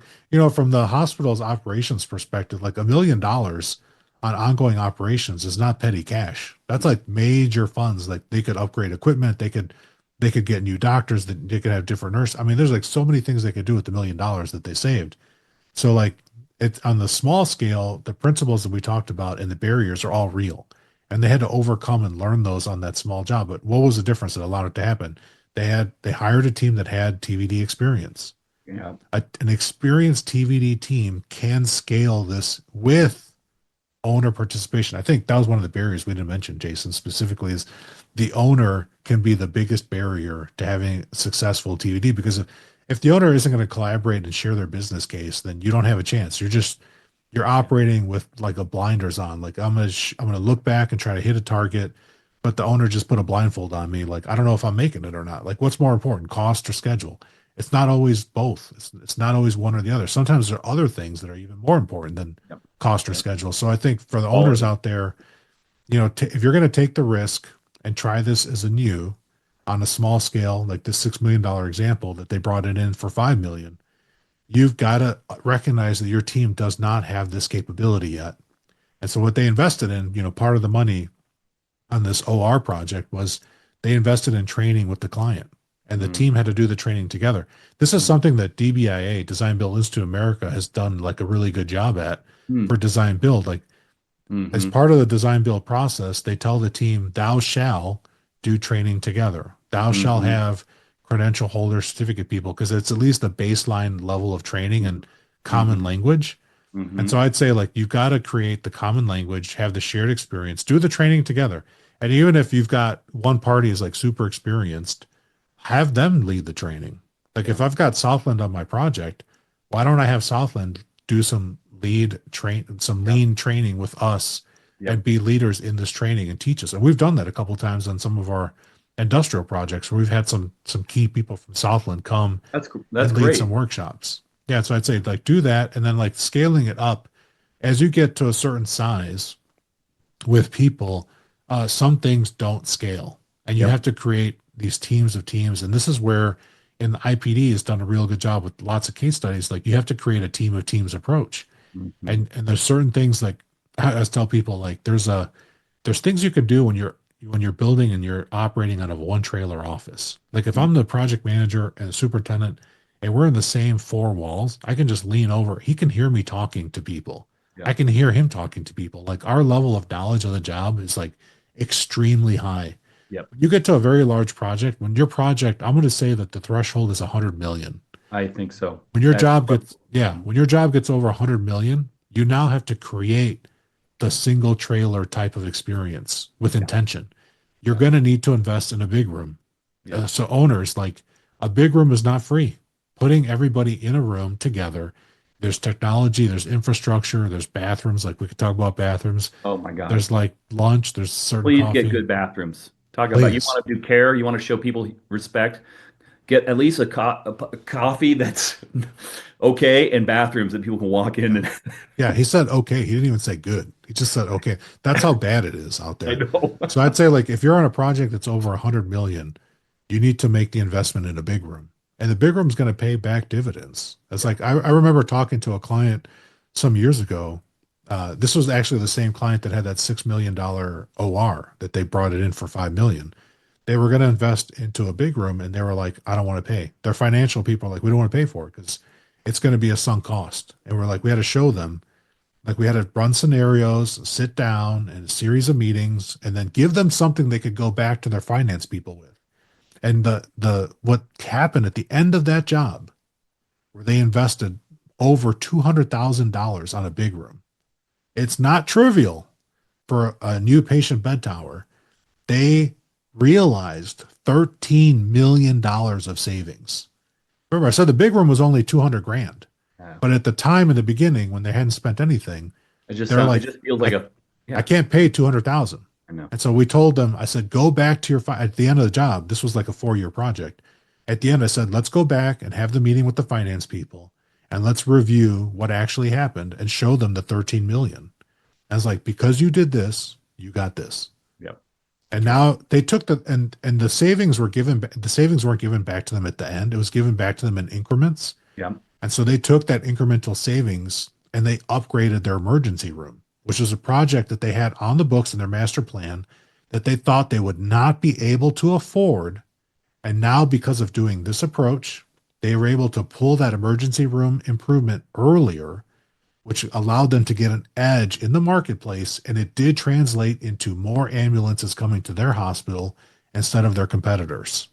from the hospital's operations perspective, like $1 million on ongoing operations is not petty cash. That's like major funds. Like they could upgrade equipment. They could get new doctors, that they could have different nurses. I mean, there's like so many things they could do with the $1 million that they saved. So like it's on the small scale, the principles that we talked about and the barriers are all real. And they had to overcome and learn those on that small job. But what was the difference that allowed it to happen? They hired a team that had TVD experience. Yeah. An experienced TVD team can scale this with owner participation. I think that was one of the barriers we didn't mention, Jason, specifically is the owner can be the biggest barrier to having successful TVD, because if the owner isn't going to collaborate and share their business case, then you don't have a chance. You're operating with like a blinders on. Like I'm gonna look back and try to hit a target, but the owner just put a blindfold on me. Like I don't know if I'm making it or not. Like what's more important, cost or schedule? It's not always both. It's not always one or the other. Sometimes there are other things that are even more important than Yep. cost or schedule. So I think for the Quality. owners out there, if you're going to take the risk and try this as a new on a small scale, like this $6 million example that they brought it in for 5 million, you've got to recognize that your team does not have this capability yet. And so what they invested in, part of the money on this OR project was they invested in training with the client, and the team had to do the training together. This is something that DBIA, Design Build Institute of America, has done like a really good job at for design build. Like as part of the design build process, they tell the team, thou shall do training together. Thou shall have credential holder certificate people, because it's at least a baseline level of training and common language. And so I'd say like you've got to create the common language, have the shared experience, do the training together. And even if you've got one party is like super experienced, have them lead the training. Like if I've got Southland on my project, why don't I have Southland do some lean training with us and be leaders in this training and teach us? And we've done that a couple of times on some of our industrial projects where we've had some key people from Southland come That's and lead great. some workshops. Yeah, so I'd say like do that, and then like scaling it up as you get to a certain size with people. Some things don't scale, and you have to create these teams of teams. And this is where in the IPD has done a real good job with lots of case studies. Like you have to create a team of teams approach, and there's certain things like I always tell people like there's things you can do when you're building and you're operating out of one trailer office. Like if I'm the project manager and the superintendent and we're in the same four walls, I can just lean over. He can hear me talking to people. I can hear him talking to people. Like our level of knowledge of the job is like extremely high. Yep. You get to a very large project. When your project, I'm going to say that the threshold is 100 million. I think so. When your job gets over 100 million, you now have to create the single trailer type of experience with intention. You're going to need to invest in a big room. So owners, like a big room is not free. Putting everybody in a room together, there's technology, there's infrastructure, there's bathrooms. Like we could talk about bathrooms. Oh my God. There's like lunch, there's certain Please coffee. get good bathrooms. Talk about you want to do care, you want to show people respect. Get at least a coffee that's okay, and bathrooms that people can walk in. And Yeah, he said okay. He didn't even say good. He just said okay. That's how bad it is out there. I know. So I'd say like if you're on a project that's over 100 million, you need to make the investment in a big room. And the big room's going to pay back dividends. It's like I remember talking to a client some years ago. This was actually the same client that had that $6 million OR that they brought it in for 5 million. They were going to invest into a big room, and they were like, I don't want to pay. Their financial people are like, we don't want to pay for it because it's going to be a sunk cost. And we're like, we had to show them, like we had to run scenarios, sit down and a series of meetings, and then give them something they could go back to their finance people with. And what happened at the end of that job, where they invested over $200,000 on a big room. It's not trivial for a new patient bed tower. They realized $13 million of savings. Remember, I said the big room was only 200 grand. But at the time in the beginning, when they hadn't spent anything, They're it like, just feels like I a, I yeah, can't pay 200,000. I know. And so we told them, I said, go back to at the end of the job. This was like a 4-year project. At the end, I said, let's go back and have the meeting with the finance people and let's review what actually happened and show them the 13 million. I was like, because you did this, you got this. Yep. And That's right. now they took and the savings were given, the savings weren't given back to them at the end. It was given back to them in increments. Yeah. And so they took that incremental savings and they upgraded their emergency room, which was a project that they had on the books in their master plan that they thought they would not be able to afford. And now, because of doing this approach, they were able to pull that emergency room improvement earlier, which allowed them to get an edge in the marketplace. And it did translate into more ambulances coming to their hospital instead of their competitors.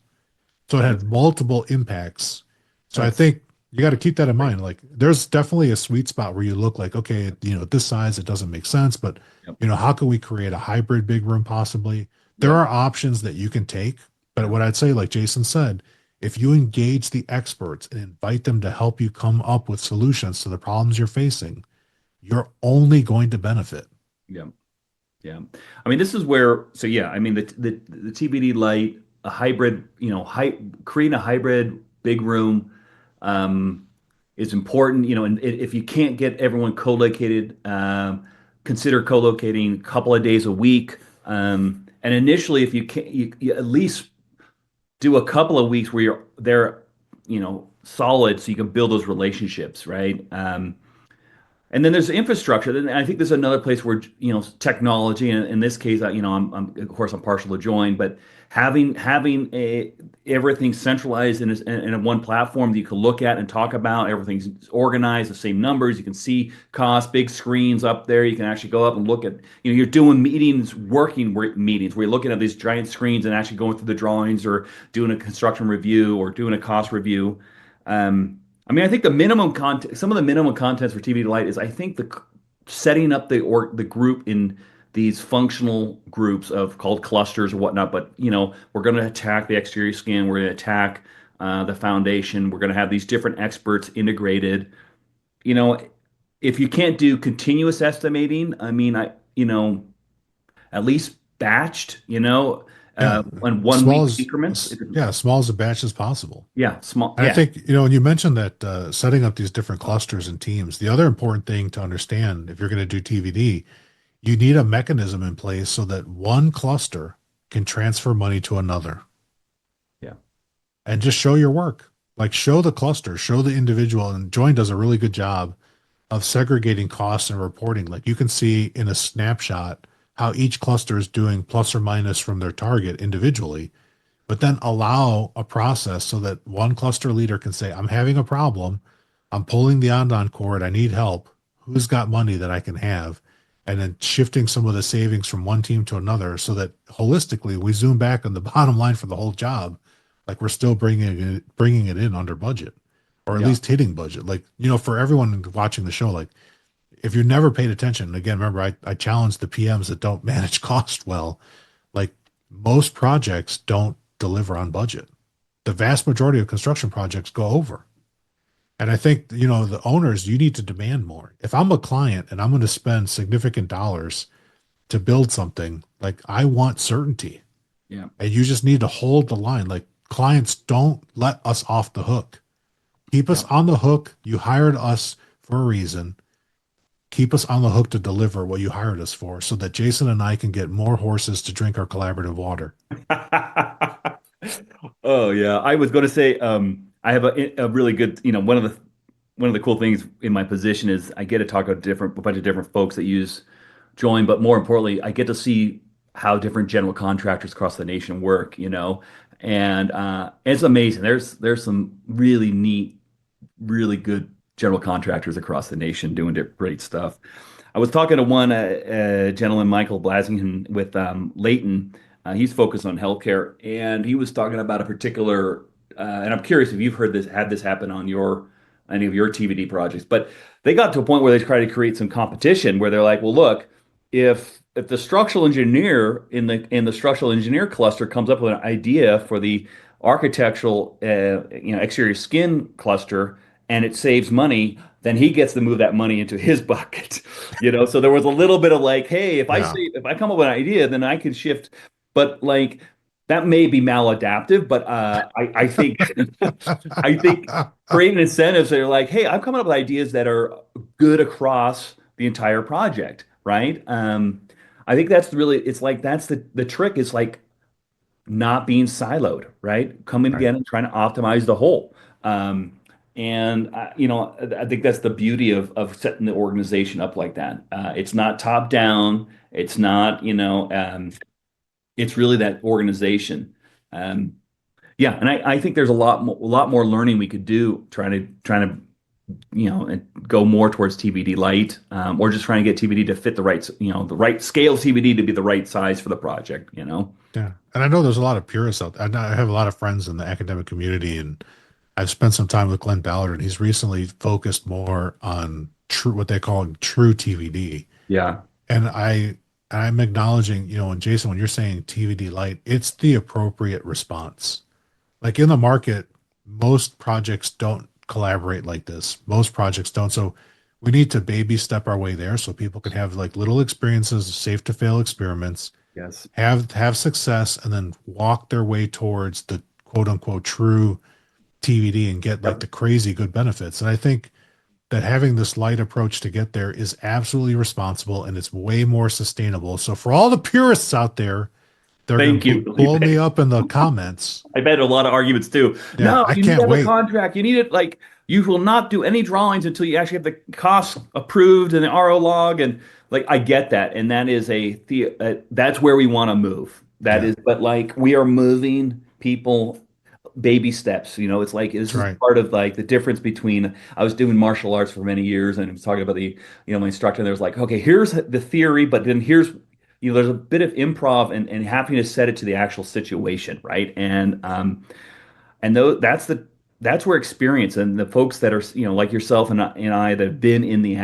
So it had That's, multiple impacts. So I that's think you got to keep that in great. mind. Like there's definitely a sweet spot where you look like, okay, at this size, it doesn't make sense, but Yep. how can we create a hybrid big room possibly? There Yep. are options that you can take, but Yep. what I'd say, like Jason said, if you engage the experts and invite them to help you come up with solutions to the problems you're facing, you're only going to benefit. Yeah. Yeah. I mean, this is where, so yeah, I mean, the TBD light, a hybrid, creating a hybrid big room, um, is important, and if you can't get everyone co-located, consider co-locating a couple of days a week. And initially, if you can't, you at least do a couple of weeks where you're there, solid, so you can build those relationships, right? And then there's infrastructure. Then I think there's another place where technology. And in this case, I'm of course I'm partial to join, but having everything centralized in a one platform that you can look at and talk about. Everything's organized, the same numbers. You can see costs, big screens up there. You can actually go up and look at. You're doing meetings, meetings where you're looking at these giant screens and actually going through the drawings or doing a construction review or doing a cost review. I mean, I think the minimum content, some of the minimum contents for TV Delight is, I think, the setting up the group in these functional groups of called clusters or whatnot. But we're going to attack the exterior skin. We're going to attack the foundation. We're going to have these different experts integrated. You know, if you can't do continuous estimating, I mean, at least batched. Yeah. On one Small week as, increments. yeah, small as a batch as possible. Yeah, small. And I Yeah, think, when you mentioned that setting up these different clusters and teams, the other important thing to understand if you're going to do TVD, you need a mechanism in place so that one cluster can transfer money to another yeah, and just show your work. Like show the cluster, show the individual. And Join does a really good job of segregating costs and reporting. Like you can see in a snapshot how each cluster is doing plus or minus from their target individually, but then allow a process so that one cluster leader can say, I'm having a problem. I'm pulling the on cord. I need help. Who's got money that I can have? And then shifting some of the savings from one team to another so that holistically we zoom back on the bottom line for the whole job. Like we're still bringing it in under budget or at yeah. least hitting budget. Like, for everyone watching the show, like if you never paid attention, again, remember I challenge the PMs that don't manage cost well. Like most projects don't deliver on budget. The vast majority of construction projects go over. And I think, the owners, you need to demand more. If I'm a client and I'm going to spend significant dollars to build something, like I want certainty. Yeah. And you just need to hold the line. Like clients don't let us off the hook. Keep us on the hook. You hired us for a reason. Keep us on the hook to deliver what you hired us for so that Jason and I can get more horses to drink our collaborative water. Oh yeah, I was going to say, I have a really good, one of the cool things in my position is I get to talk to a bunch of different folks that use Join, but more importantly, I get to see how different general contractors across the nation work, and it's amazing. There's some really neat, really good general contractors across the nation doing great stuff. I was talking to one gentleman, Michael Blasington, with Leighton. He's focused on healthcare, and he was talking about a particular. And I'm curious if you've had this happen on any of your TVD projects. But they got to a point where they tried to create some competition, where they're like, "Well, look, if the structural engineer in the structural engineer cluster comes up with an idea for the architectural, exterior skin cluster, and it saves money, then he gets to move that money into his bucket. So there was a little bit of like, hey, Yeah. if I come up with an idea, then I can shift. But like that may be maladaptive, but I think I think creating incentives that are like, hey, I'm coming up with ideas that are good across the entire project, right? I think that's really, it's like that's the trick is like not being siloed, right? Coming Right. together and trying to optimize the whole. I think that's the beauty of setting the organization up like that. It's not top down. It's not, it's really that organization. Um, yeah, and I think there's a lot more learning we could do trying to and go more towards TBD light, or just trying to get TBD to fit the right scale of TBD to be the right size for the project. Yeah. And I know there's a lot of purists out there. I have a lot of friends in the academic community, and I've spent some time with Glenn Ballard, and he's recently focused more on what they call true TVD. Yeah. And I'm acknowledging, when Jason, when you're saying TVD light, it's the appropriate response. Like in the market, most projects don't collaborate like this. Most projects don't. So we need to baby step our way there so people can have like little experiences, safe to fail experiments, Yes. have success, and then walk their way towards the quote unquote true TVD and get like Yep. the crazy good benefits. And I think that having this light approach to get there is absolutely responsible, and it's way more sustainable. So for all the purists out there, they're going Thank to you, blow Felipe. me up in the comments. I've had a lot of arguments too. Yeah, No, I you need to can't have a wait. contract. You need it like you will not do any drawings until you actually have the costs approved and the RO log. And like I get that. And that is that's where we want to move. Yeah, But like we are moving people baby steps. It's like this that's is right. part of like the difference between I was doing martial arts for many years and I was talking about my instructor, and there was like, okay, here's the theory, but then here's there's a bit of improv and having to set it to the actual situation, right? And though that's where experience and the folks that are like yourself and I that have been in the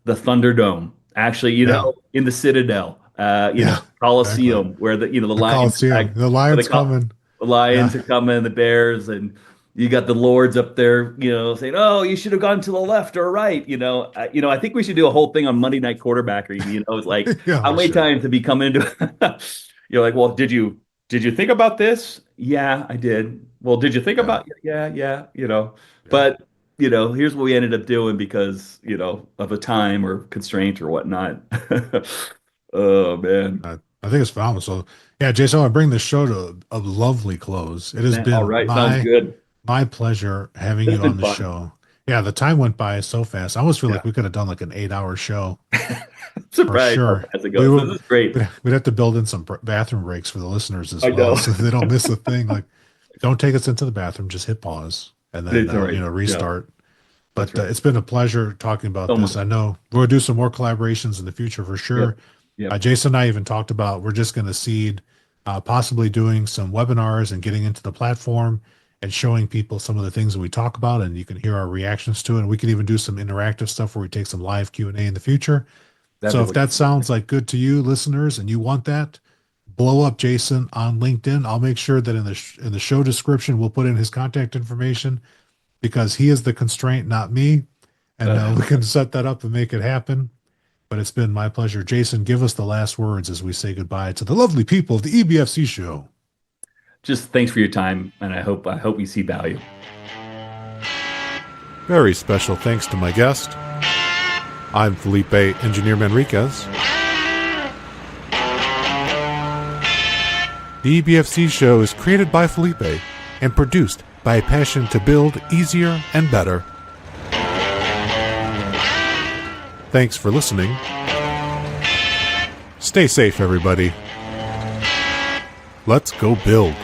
Thunderdome, actually, Yeah, in the Citadel, yeah, exactly. Coliseum, where the The lions Coliseum, the where the, lion's co- coming. the Yeah, lions are coming, the bears, and you got the lords up there, saying, "Oh, you should have gone to the left or right." I think we should do a whole thing on Monday Night Quarterbacking. It's like yeah, how we many should. times have you come into you're like, well, did you think about this? Yeah, I did. Well, did you think Yeah, about yeah, yeah, yeah. but here's what we ended up doing because, of a time or constraint or whatnot. Oh man. I think it's phenomenal. So, yeah, Jason, I want to bring this show to a lovely close. It has Man, all been right, sounds good. my pleasure having It's you on been the fun. show. Yeah, the time went by so fast. I almost feel Yeah. like we could have done like an 8-hour show for Surprised how sure. fast it We goes. This will. is great. We'd have to build in some bathroom breaks for the listeners as I well, know. so they don't miss a thing. Like, don't take us into the bathroom. Just hit pause and then It's all right. Yeah, restart. that's But right. it's been a pleasure talking about So this. much. I know we'll do some more collaborations in the future for Yep. sure. Yep. Jason and I even talked about we're just going to seed possibly doing some webinars and getting into the platform and showing people some of the things that we talk about, and you can hear our reactions to it. And we can even do some interactive stuff where we take some live Q&A in the future. That'd So be if wicked. that sounds like good to you, listeners, and you want that, blow up Jason on LinkedIn. I'll make sure that in the show description we'll put in his contact information because he is the constraint, not me, and we can set that up and make it happen. But it's been my pleasure. Jason, give us the last words as we say goodbye to the lovely people of the EBFC show. Just thanks for your time, and I hope you see value. Very special thanks to my guest. I'm Felipe Engineer-Manriquez. The EBFC show is created by Felipe and produced by a passion to build easier and better. Thanks for listening. Stay safe, everybody. Let's go build.